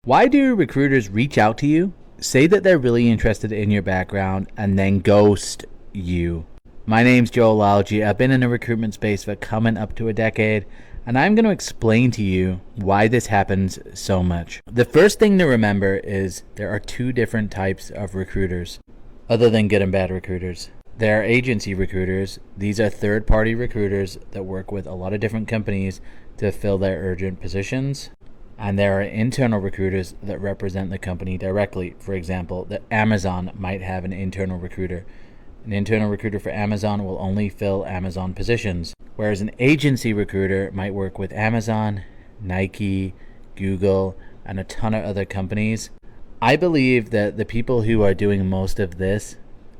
Why do recruiters reach out to you, say that they're really interested in your background, and then ghost you? My name's Joel Algie. I've been in the recruitment space for coming up to a decade, and I'm going to explain to you why this happens so much. The first thing to remember is there are two different types of recruiters, other than good and bad recruiters. There are agency recruiters. These are third-party recruiters that work with a lot of different companies to fill their urgent positions. And there are internal recruiters that represent the company directly. For example, that Amazon might have an internal recruiter. An internal recruiter for Amazon will only fill Amazon positions, whereas an agency recruiter might work with Amazon, Nike, Google, and a ton of other companies. I believe that the people who are doing most of this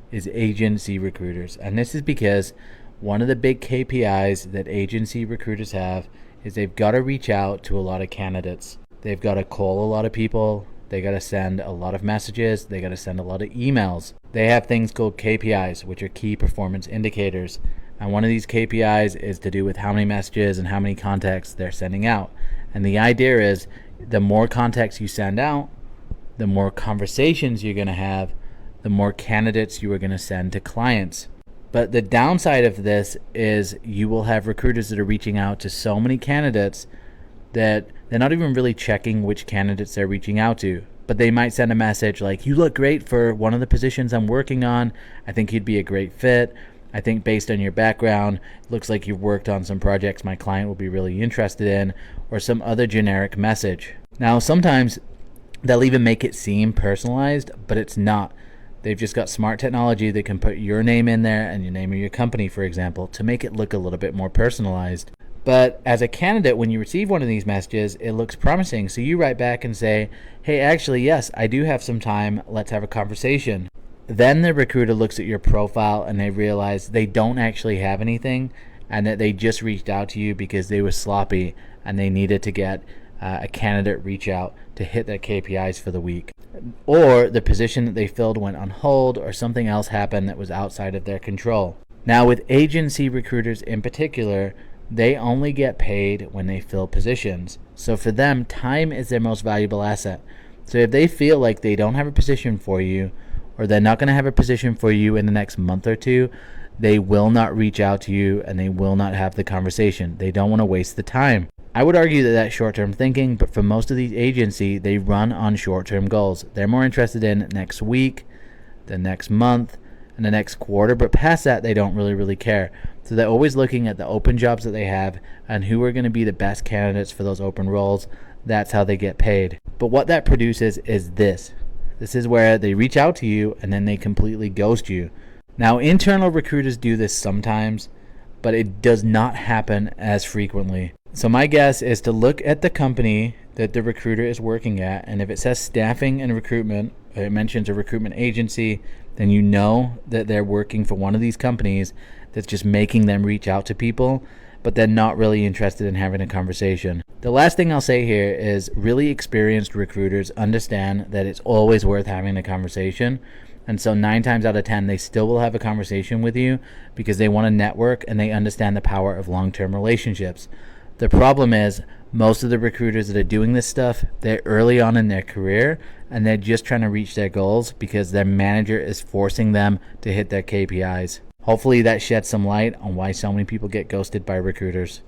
is agency recruiters. And this is because one of the big KPIs that agency recruiters have is they've got to reach out to a lot of candidates. They've got to call a lot of people. They got to send a lot of messages. They got to send a lot of emails. They have things called KPIs, which are key performance indicators. And one of these KPIs is to do with how many messages and how many contacts they're sending out. And the idea is the more contacts you send out, the more conversations you're going to have, the more candidates you are going to send to clients. But the downside of this is you will have recruiters that are reaching out to so many candidates that they're not even really checking which candidates they're reaching out to. But they might send a message like, you look great for one of the positions I'm working on. I think you'd be a great fit. I think based on your background, it looks like you've worked on some projects my client will be really interested in, or some other generic message. Now, sometimes they'll even make it seem personalized, but it's not. They've just got smart technology that can put your name in there and your name of your company, for example, to make it look a little bit more personalized. But as a candidate, when you receive one of these messages, it looks promising. So you write back and say, hey, actually, yes, I do have some time. Let's have a conversation. Then the recruiter looks at your profile and they realize they don't actually have anything and that they just reached out to you because they were sloppy and they needed to get a candidate reach out to hit their KPIs for the week. Or the position that they filled went on hold, or something else happened that was outside of their control. Now, with agency recruiters in particular, they only get paid when they fill positions. So for them, time is their most valuable asset. So if they feel like they don't have a position for you, or they're not going to have a position for you in the next month or two, they will not reach out to you and they will not have the conversation. They don't want to waste the time. I would argue that that's short-term thinking, but for most of these agencies, they run on short-term goals. They're more interested in next week, the next month, and the next quarter, but past that, they don't really care. So they're always looking at the open jobs that they have and who are going to be the best candidates for those open roles. That's how they get paid. But what that produces is this. This is where they reach out to you and then they completely ghost you. Now, internal recruiters do this sometimes, but it does not happen as frequently. So my guess is to look at the company that the recruiter is working at, and if it says staffing and recruitment, or it mentions a recruitment agency, then you know that they're working for one of these companies that's just making them reach out to people, but they're not really interested in having a conversation. The last thing I'll say here is really experienced recruiters understand that it's always worth having a conversation. And so 9 times out of 10, they still will have a conversation with you because they want to network and they understand the power of long-term relationships. The problem is most of the recruiters that are doing this stuff, they're early on in their career and they're just trying to reach their goals because their manager is forcing them to hit their KPIs. Hopefully that sheds some light on why so many people get ghosted by recruiters.